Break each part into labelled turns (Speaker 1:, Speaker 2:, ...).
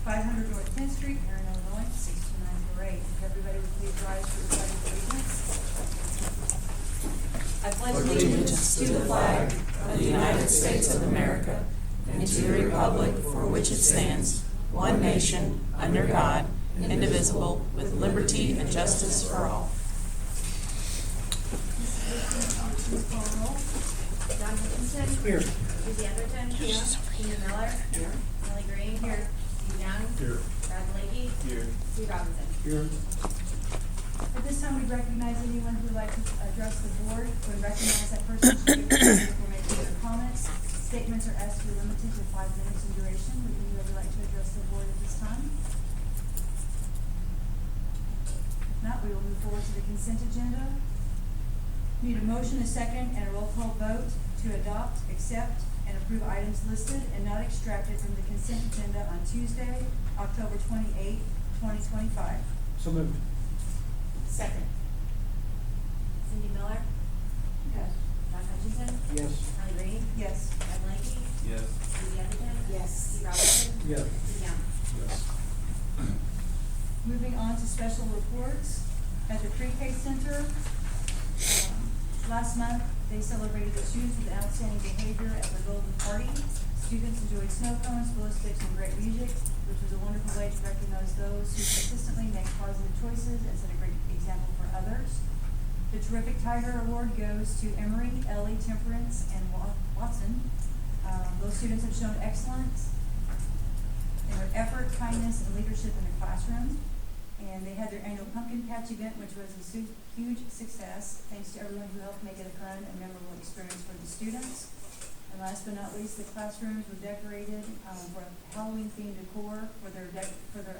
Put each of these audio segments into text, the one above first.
Speaker 1: 500 North 10th Street, Herrin, Illinois, 62948. If everybody would please rise for the pledge of allegiance.
Speaker 2: I pledge allegiance to the flag of the United States of America and to the republic for which it stands, one nation, under God, indivisible, with liberty and justice for all.
Speaker 1: Please call the roll.
Speaker 3: John Hutchinson.
Speaker 4: Here.
Speaker 3: Susie Atherton. Here. Tina Miller. Here. Kelly Green. Here. Steve Young.
Speaker 4: Here.
Speaker 3: Brad Blakey.
Speaker 4: Here.
Speaker 3: Steve Robinson.
Speaker 4: Here.
Speaker 1: At this time, we recognize anyone who would like to address the board. We recognize that person should be able to make their comments. Statements are asked to be limited to 5 minutes in duration. Would anybody like to address the board at this time? If not, we will move forward to the consent agenda. Need a motion, a second, and a roll call vote to adopt, accept, and approve items listed and not extracted from the consent agenda on Tuesday, October 28, 2025.
Speaker 4: So moved.
Speaker 3: Second. Cindy Miller.
Speaker 1: Yes.
Speaker 3: John Hutchinson.
Speaker 4: Yes.
Speaker 3: Kelly Green.
Speaker 1: Yes.
Speaker 3: Brad Blakey.
Speaker 4: Yes.
Speaker 3: Susie Atherton.
Speaker 2: Yes.
Speaker 3: Steve Robinson.
Speaker 4: Yes.
Speaker 3: Steve Young.
Speaker 4: Yes.
Speaker 1: Moving on to special reports. At the pre-K center, last month, they celebrated the students with outstanding behavior at their golden party. Students enjoyed snow cones, glow sticks, and great music, which was a wonderful way to recognize those who consistently make positive choices and set a great example for others. The Terrific Tiger Award goes to Emory, Ellie, Temperance, and Watson. Those students have shown excellence in their effort, kindness, and leadership in the classroom. And they had their annual pumpkin patch event, which was a huge success, thanks to everyone who helped make it a fun and memorable experience for the students. And last but not least, the classrooms were decorated for Halloween-themed decor for their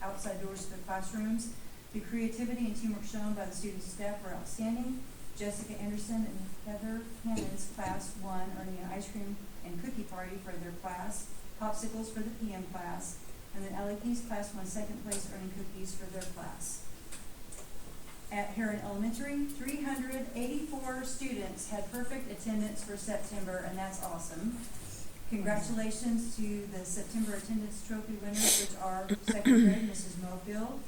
Speaker 1: outside doors to the classrooms. The creativity and teamwork shown by the student staff were outstanding. Jessica Anderson and Heather Cannon's class won, earning an ice cream and cookie party for their class, popsicles for the PM class, and then LAP's class won second place, earning cookies for their class. At Herrin Elementary, 384 students had perfect attendance for September, and that's awesome. Congratulations to the September attendance trophy winners, which are 2nd grade, Mrs. Mofield,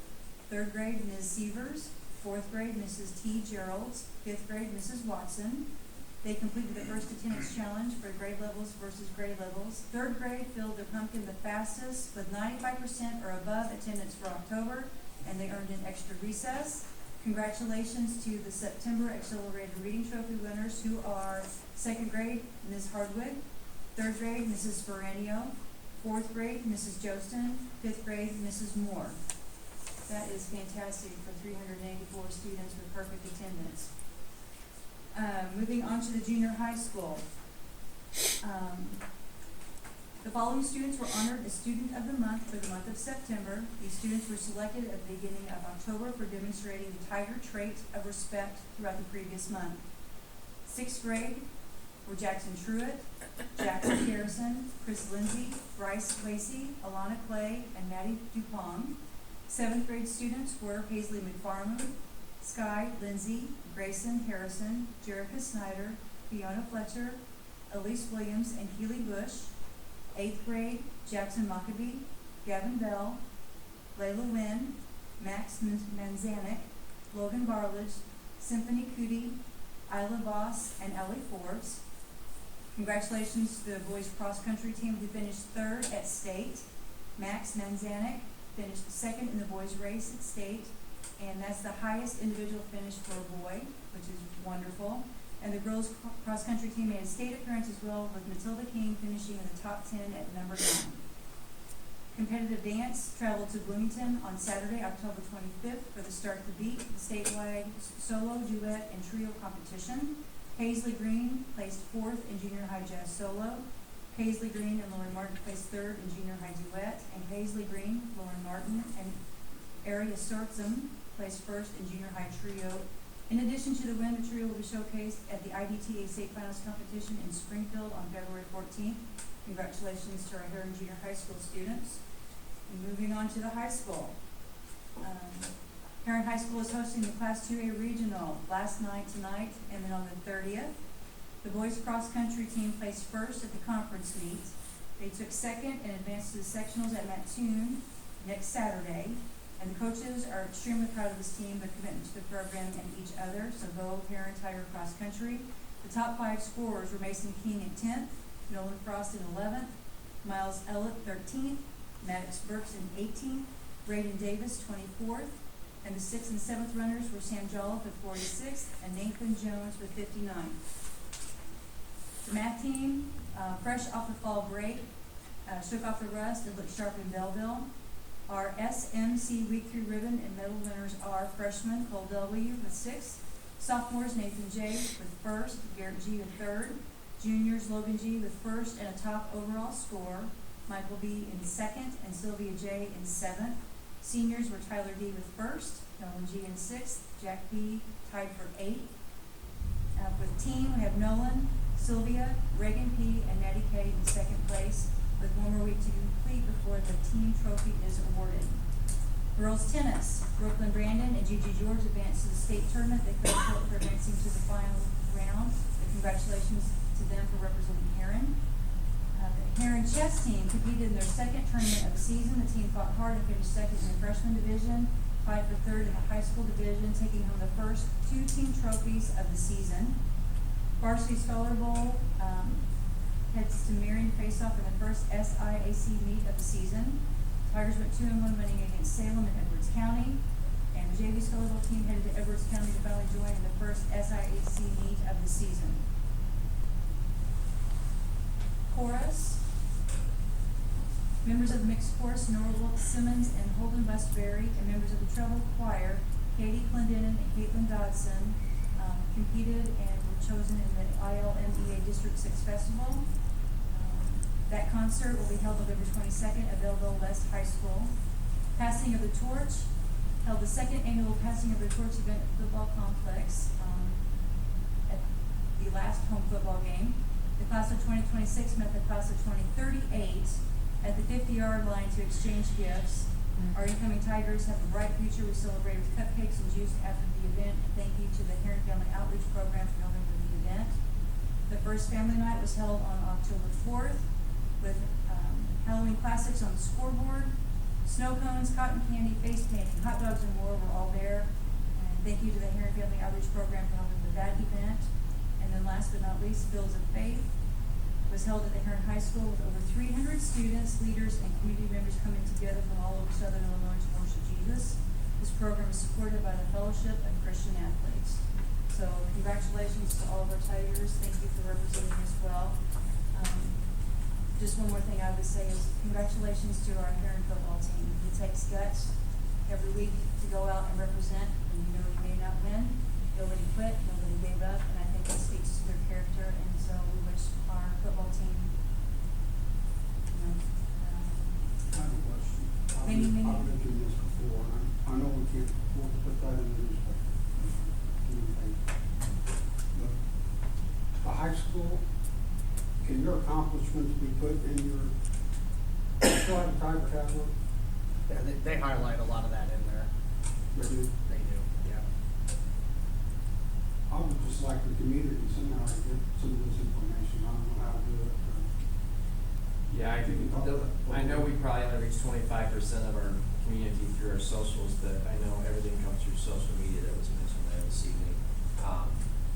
Speaker 1: 3rd grade, Ms. Sievers, 4th grade, Mrs. T. Geralds, 5th grade, Mrs. Watson. They completed the first attendance challenge for grade levels versus grade levels. 3rd grade filled their pumpkin the fastest with 95% or above attendance for October, and they earned an extra recess. Congratulations to the September Accelerated Reading Trophy winners, who are 2nd grade, Ms. Hardwick, 3rd grade, Mrs. Ferranio, 4th grade, Mrs. Jostin, 5th grade, Mrs. Moore. That is fantastic for 384 students with perfect attendance. Moving on to the junior high school. The following students were honored as Student of the Month for the month of September. These students were selected at the beginning of October for demonstrating the Tiger trait of respect throughout the previous month. 6th grade were Jackson Truitt, Jackson Harrison, Chris Lindsay, Bryce Lacey, Alana Clay, and Maddie Dupong. 7th grade students were Paisley McFarland, Sky Lindsay, Grayson Harrison, Jerica Snyder, Fiona Fletcher, Elise Williams, and Keely Bush. 8th grade, Jackson Mockabee, Gavin Bell, Layla Wynn, Max Manzanik, Logan Barledge, Symphony Cootie, Isla Voss, and Ellie Forbes. Congratulations to the boys cross-country team who finished 3rd at state. Max Manzanik finished 2nd in the boys race at state, and that's the highest individual finish for a boy, which is wonderful. And the girls cross-country team made a state appearance as well, with Matilda King finishing in the top 10 at number 9. Competitive dance traveled to Bloomington on Saturday, October 25th for the Start the Beat, the statewide solo, duet, and trio competition. Paisley Green placed 4th in junior high jazz solo. Paisley Green and Lauren Martin placed 3rd in junior high duet, and Paisley Green, Lauren Martin, and Aria Stortzum placed 1st in junior high trio. In addition to the win, the trio will be showcased at the IDTA State Finals competition in Springfield on February 14th. Congratulations to our Herrin Junior High School students. And moving on to the high school. Herrin High School is hosting the Class 2A Regional last night, tonight, and then on the 30th. The boys cross-country team placed 1st at the conference meet. They took second and advanced to the sectionals at Mattoon next Saturday. And the coaches are extremely proud of this team, their commitment to the program and each other. So go Herrin Tiger Cross Country. The top 5 scorers were Mason King at 10th, Nolan Frost in 11th, Miles Ellett 13th, Maddox Burks in 18th, Braden Davis 24th, and the 6th and 7th runners were Sam Jolliffe at 46th and Nathan Jones with 59. The math team, fresh off the fall break, shook off the rust and looked sharp in Belleville. Our SMC Week 3 ribbon and medal winners are freshmen Cole W. with 6th, sophomores Nathan J. with 1st, Garrett G. with 3rd, juniors Logan G. with 1st and a top overall score, Michael B. in 2nd and Sylvia J. in 7th. Seniors were Tyler D. with 1st, Nolan G. in 6th, Jack B. tied for 8th. For the team, we have Nolan, Sylvia, Reagan P. and Natty K. in 2nd place, with one more week to complete before the team trophy is awarded. Girls tennis, Brooklyn Brandon and Gigi George advanced to the state tournament. They fell short for advancing to the final round. But congratulations to them for representing Herrin. The Herrin chess team competed in their 2nd tournament of the season. The team fought hard and finished 2nd in the freshman division, tied for 3rd in the high school division, taking home the first 2 team trophies of the season. Varsity Scholar Bowl heads to Marion face-off in the first SIAC meet of the season. Tigers went 2-1 winning against Salem and Edwards County. And the JV Scholar Bowl team headed to Edwards County to finally join in the first SIAC meet of the season. Chorus. Members of the mixed chorus, Norwell Simmons and Holden Westbury, and members of the treble choir, Katie Clendenin and Caitlin Dodson, competed and were chosen in the ILMEA District 6 Festival. That concert will be held November 22nd at Belleville West High School. Passing of the Torch, held the 2nd annual Passing of the Torch event at the football complex at the last home football game. The class of 2026 met the class of 2038 at the 50-yard line to exchange gifts. Our incoming Tigers have a bright future. We celebrated with cupcakes and juice after the event. And thank you to the Herrin Family Outreach Program for helping with the event. The first family night was held on October 4th with Halloween classics on the scoreboard, snow cones, cotton candy, face painting, hot dogs, and more were all there. And thank you to the Herrin Family Outreach Program for helping with that event. And then last but not least, Fields of Faith was held at the Herrin High School with over 300 students, leaders, and community members coming together from all over Southern Illinois to worship Jesus. This program is supported by the Fellowship of Christian Athletes. So congratulations to all of our Tigers. Thank you for representing us well. Just one more thing I would say is congratulations to our Herrin football team. It takes guts every week to go out and represent, and you know you may not win. Nobody quit, nobody gave up, and I think that speaks to their character, and so we wish our football team,
Speaker 4: I have a question.
Speaker 1: Many-
Speaker 4: I've been through this before, and I know we can't afford to put that in the newspaper. But the high school, can your accomplishments be put in your, still have a Tiger catalog?
Speaker 5: Yeah, they highlight a lot of that in there.
Speaker 4: They do.
Speaker 5: They do, yeah.
Speaker 4: I would just like the community somehow to get some of this information. I don't know how to do it.
Speaker 6: Yeah, I know we probably only reach 25% of our community through our socials, but I know everything comes through social media that was mentioned there this evening.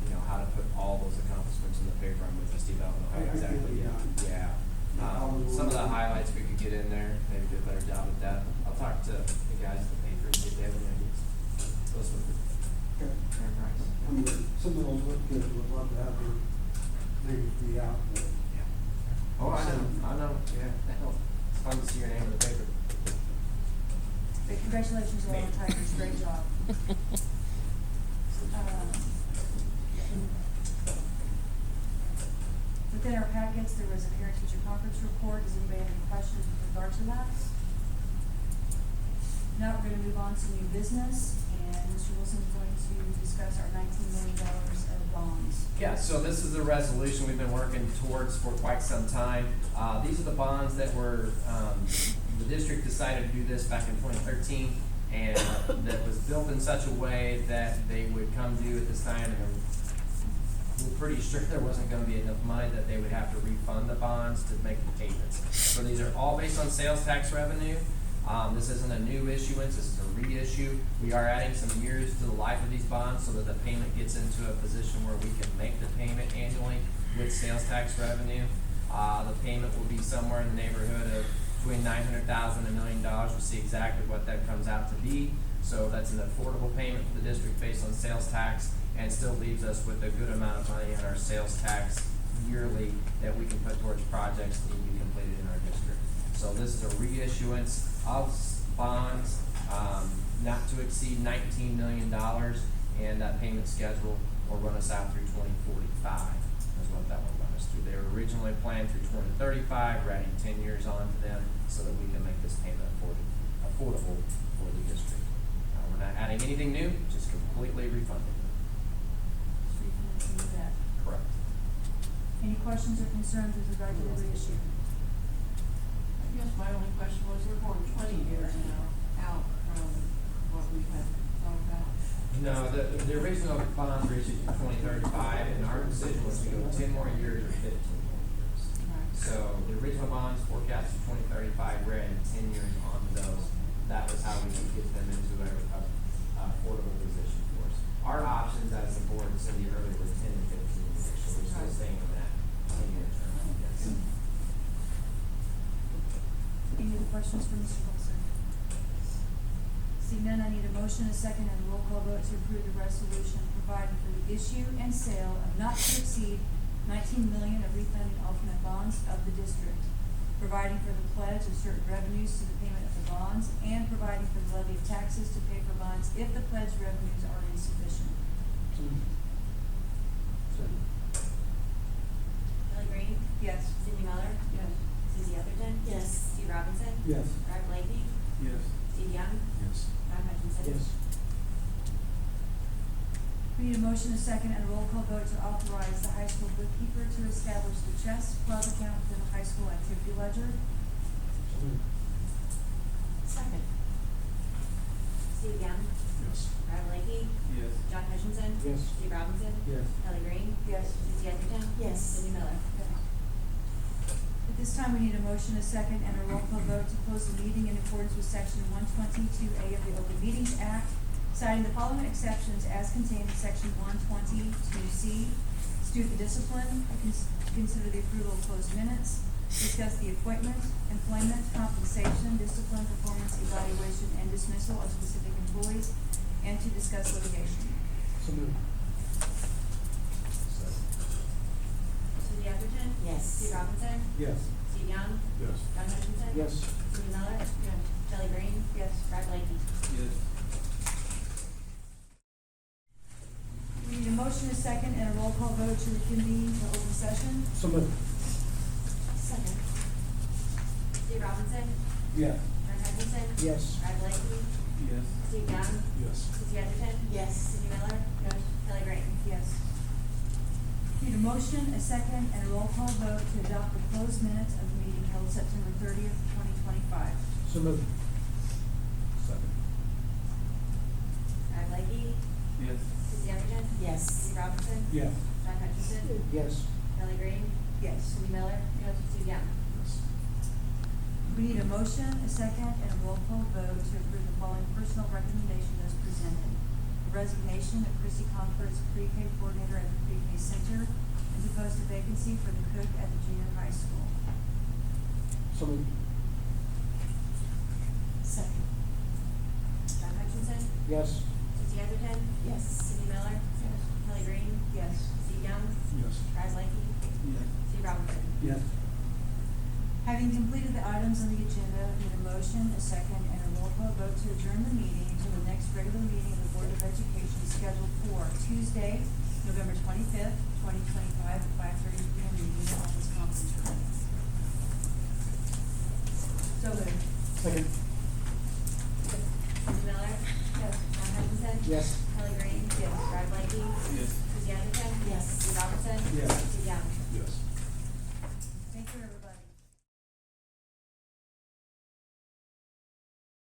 Speaker 6: You know, how to put all those accomplishments in the paper, I'm with you, Steve, I don't know how
Speaker 4: I
Speaker 6: exactly
Speaker 4: can't be
Speaker 6: yet.
Speaker 4: done.
Speaker 6: Yeah. Some of the highlights we could get in there, maybe do a better job with that. I'll talk to the guys at the paper and see if they have any ideas. Those would be
Speaker 4: Okay.
Speaker 6: very nice.
Speaker 4: I mean, some of those little kids would love to have their names be out, but
Speaker 6: Oh, I know, yeah. It's fun to see your name in the paper.
Speaker 1: But congratulations to all the Tigers, great job. Within our packets, there was a parent-teacher conference report. Does anybody have any questions with regard to that? Now we're going to move on to new business, and Mr. Wilson is going to discuss our $19 million of bonds.
Speaker 6: Yeah, so this is the resolution we've been working towards for quite some time. These are the bonds that were, the district decided to do this back in 2013, and that was built in such a way that they would come due at this time, and we're pretty sure there wasn't gonna be enough money that they would have to refund the bonds to make the payments. So these are all based on sales tax revenue. This isn't a new issuance, this is a reissue. We are adding some years to the life of these bonds so that the payment gets into a position where we can make the payment annually with sales tax revenue. The payment will be somewhere in the neighborhood of between $900,000 and $1 million. We'll see exactly what that comes out to be. So that's an affordable payment for the district based on sales tax, and still leaves us with a good amount of money in our sales tax yearly that we can put towards projects that will be completed in our district. So this is a reissuance of bonds, not to exceed $19 million, and that payment schedule will run us out through 2045. Is what that will run us through. They were originally planned through 2035. We're adding 10 years on to them so that we can make this payment affordable for the district. We're not adding anything new, just completely refunding them.
Speaker 1: Just refinancing the debt.
Speaker 6: Correct.
Speaker 1: Any questions or concerns with regard to the reissue?
Speaker 2: I guess my only question was, we're going 20 years now out from what we had thought about.
Speaker 6: No, the original bonds were issued in 2035, and our decision was to go 10 more years or 15 more years.
Speaker 2: Right.
Speaker 6: So the original bonds forecasted 2035, we're adding 10 years on those. That was how we could get them into a affordable position for us. Our options as the board, Cindy, earlier were 10 and 15 years, so we're still staying in that 10-year term, yes.
Speaker 1: Any other questions for Mr. Wilson? Seeing none, I need a motion, a second, and a roll call vote to approve the resolution providing for the issue and sale of not to exceed $19 million of refunding alternate bonds of the district, providing for the pledge of certain revenues to the payment of the bonds, and providing for the levy of taxes to pay for bonds if the pledged revenues are insufficient.
Speaker 3: Kelly Green,
Speaker 1: Yes.
Speaker 3: Cindy Miller,
Speaker 2: Yes.
Speaker 3: Susie Etherton.
Speaker 2: Yes.
Speaker 3: Steve Robinson.
Speaker 4: Yes.
Speaker 3: Brad Blakey,
Speaker 5: Yes.
Speaker 3: Steve Young,
Speaker 5: Yes.
Speaker 3: Don Hutchinson.
Speaker 1: We need a motion, a second, and a roll call vote to authorize the high school bookkeeper to establish the chess club account within the high school activity ledger.
Speaker 2: Second.
Speaker 3: Steve Young,
Speaker 5: Yes.
Speaker 3: Brad Blakey,
Speaker 5: Yes.
Speaker 3: John Hutchinson.
Speaker 4: Yes.
Speaker 3: Steve Robinson.
Speaker 4: Yes.
Speaker 3: Kelly Green.
Speaker 1: Yes.
Speaker 3: Susie Etherton.
Speaker 2: Yes.
Speaker 3: Cindy Miller.
Speaker 1: At this time, we need a motion, a second, and a roll call vote to close the meeting in accordance with section 122A of the Open Meetings Act, citing the following exceptions as contained in section 122C: student discipline, consider the approval of closed minutes, discuss the appointment, employment, compensation, discipline, performance, evaluation, and dismissal of specific employees, and to discuss litigation.
Speaker 4: So moved.
Speaker 3: Susie Etherton.
Speaker 2: Yes.
Speaker 3: Steve Robinson.
Speaker 4: Yes.
Speaker 3: Steve Young,
Speaker 5: Yes.
Speaker 3: Don Hutchinson.
Speaker 4: Yes.
Speaker 3: Cindy Miller.
Speaker 2: Yes.
Speaker 3: Kelly Green.
Speaker 1: Yes.
Speaker 3: Brad Blakey.
Speaker 5: Yes.
Speaker 1: We need a motion, a second, and a roll call vote to reconvene the open session.
Speaker 4: So moved.
Speaker 2: Second.
Speaker 3: Steve Robinson.
Speaker 4: Yes.
Speaker 3: Don Hutchinson.
Speaker 4: Yes.
Speaker 3: Brad Blakey.
Speaker 5: Yes.
Speaker 3: Steve Young,
Speaker 5: Yes.
Speaker 3: Susie Etherton.
Speaker 2: Yes.
Speaker 3: Cindy Miller.
Speaker 1: Yes.
Speaker 3: Kelly Green.
Speaker 1: Yes. Need a motion, a second, and a roll call vote to adopt the closed minutes of the meeting held September 30th, 2025.
Speaker 4: So moved.
Speaker 5: Second.
Speaker 3: Brad Blakey.
Speaker 5: Yes.
Speaker 3: Susie Etherton.
Speaker 2: Yes.
Speaker 3: Steve Robinson.
Speaker 4: Yes.
Speaker 3: Don Hutchinson.
Speaker 4: Yes.
Speaker 3: Kelly Green.
Speaker 1: Yes.
Speaker 3: Cindy Miller. Steve Young.
Speaker 5: Yes.
Speaker 1: We need a motion, a second, and a roll call vote to approve the following personal recommendation as presented. The resignation of Chrissy Conford as pre-K coordinator at the pre-K center, and to post a vacancy for the cook at the junior high school.
Speaker 4: So moved.
Speaker 2: Second.
Speaker 3: Don Hutchinson.
Speaker 4: Yes.
Speaker 3: Susie Etherton.
Speaker 2: Yes.
Speaker 3: Cindy Miller. Kelly Green.
Speaker 1: Yes.
Speaker 3: Steve Young.
Speaker 5: Yes.
Speaker 3: Brad Blakey.
Speaker 5: Yes.
Speaker 3: Steve Robinson.
Speaker 4: Yes.
Speaker 1: Having completed the items on the agenda, we need a motion, a second, and a roll call vote to adjourn the meeting until the next regular meeting of the Board of Education scheduled for Tuesday, November 25th, 2025, at 5:30 p.m. in the office conference room. So moved.
Speaker 4: Second.
Speaker 3: Cindy Miller.
Speaker 1: Yes.
Speaker 3: Don Hutchinson.
Speaker 4: Yes.
Speaker 3: Kelly Green.
Speaker 1: Yes.
Speaker 3: Brad Blakey.
Speaker 5: Yes.
Speaker 3: Susie Etherton.
Speaker 2: Yes.
Speaker 3: Steve Robinson.
Speaker 4: Yes.